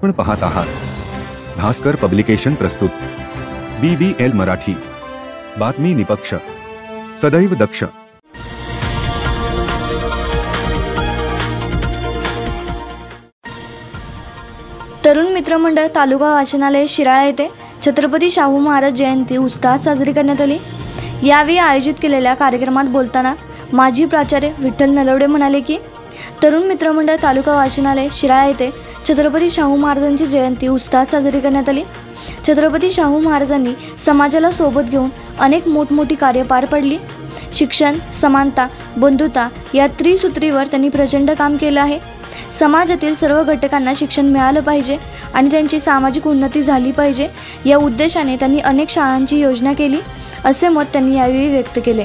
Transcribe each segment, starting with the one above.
आपण पाहत आहात भास्कर पब्लिकेशन प्रस्तुत BBL मराठी, बातमी निपक्ष, सदैव दक्ष। तरुण मित्रमंडळ तालुका वाचनालय शिराळा येथे छत्रपती शाहू महाराज जयंती उत्साहात साजरी करण्यात आली। यावेळी आयोजित केलेल्या कार्यक्रमात बोलताना माजी प्राचार्य विठ्ठल नलवडे म्हणाले की तरुण मित्रमंडळ तालुका वाचनालय शिराळा येथे छत्रपती शाहू महाराजांची जयंती उत्साहात साजरी करण्यात आली। छत्रपती शाहू महाराजांनी समाजाला सोबत घेऊन अनेक मोठमोठी कार्य पार पडली। शिक्षण, समानता, बंधुता या त्रिसूत्रीवर त्यांनी प्रचंड काम केलं आहे। समाजातील सर्व घटकांना शिक्षण मिळालं पाहिजे आणि त्यांची सामाजिक उन्नती झाली पाहिजे या उद्देशाने त्यांनी अनेक शाळांची योजना केली, असे मत त्यांनी यावेळी व्यक्त केले।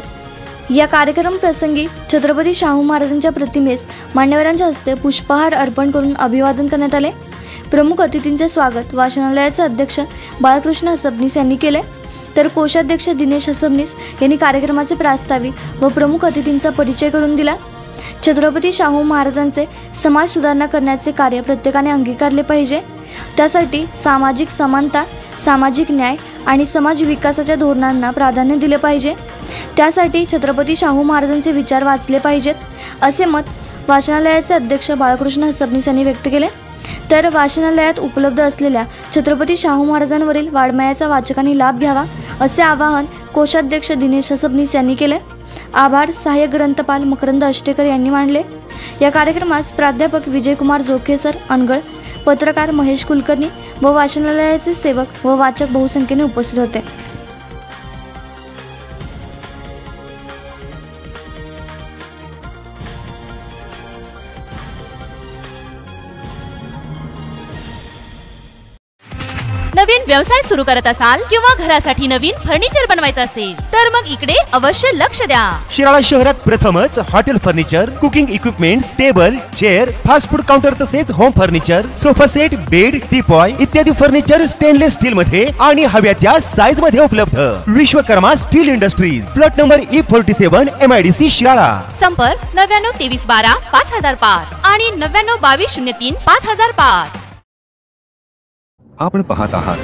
या कार्यक्रम प्रसंगी छत्रपती शाहू महाराजांच्या प्रतिमेस मान्यवरांच्या हस्ते पुष्पहार अर्पण करून अभिवादन करण्यात आले। प्रमुख अतिथींचे स्वागत वाचनालयाचे अध्यक्ष बाळकृष्ण हसबनीस यांनी केले, तर कोषाध्यक्ष दिनेश हसबनीस यांनी कार्यक्रमाचे प्रास्ताविक व प्रमुख अतिथींचा परिचय करून दिला। छत्रपती शाहू महाराजांचे समाज सुधारणा करण्याचे कार्य प्रत्येकाने अंगीकारले पाहिजे। त्यासाठी सामाजिक समानता, सामाजिक न्याय आणि समाज विकासाच्या धोरणांना प्राधान्य दिले पाहिजे। त्यासाठी छत्रपती शाहू महाराजांचे विचार वाचले पाहिजेत, असे मत वाचनालयाचे अध्यक्ष बाळकृष्ण हसबनीस यांनी व्यक्त केले। तर वाचनालयात उपलब्ध असलेल्या छत्रपती शाहू महाराजांवरील वाङ्मयाचा वाचकांनी लाभ घ्यावा, असे आवाहन कोषाध्यक्ष दिनेश हसबनीस यांनी केले। आभार सहाय्यक ग्रंथपाल मकरंद अष्टेकर यांनी मांडले। या कार्यक्रमास प्राध्यापक विजयकुमार जोखे सर अनगळ, पत्रकार महेश कुलकर्णी व वाचनालयाचे सेवक व वाचक बहुसंख्येने उपस्थित होते। नवीन व्यवसाय सुरू करत असाल किंवा घरासाठी नवीन फर्निचर बनवायचं असेल तर मग इकडे अवश्य लक्ष द्या। शिराळा शहरात प्रथमच hotel furniture, cooking equipments, table, chair, fast food counter तसेच home furniture, sofa set, bed, teapoy इत्यादी फर्निचर स्टेनलेस स्टील मध्ये आणि हव्या त्या साईज मध्ये उपलब्ध। Vishwakarma steel industries, plot number E47 MIDC Shirala. संपर्क 99 23 12 5005 आणि 99 22 03 5005। आपण पाहत आहात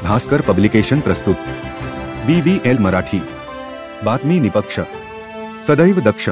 भास्कर पब्लिकेशन प्रस्तुत BBL मराठी, बातमी निपक्ष, सदैव दक्ष।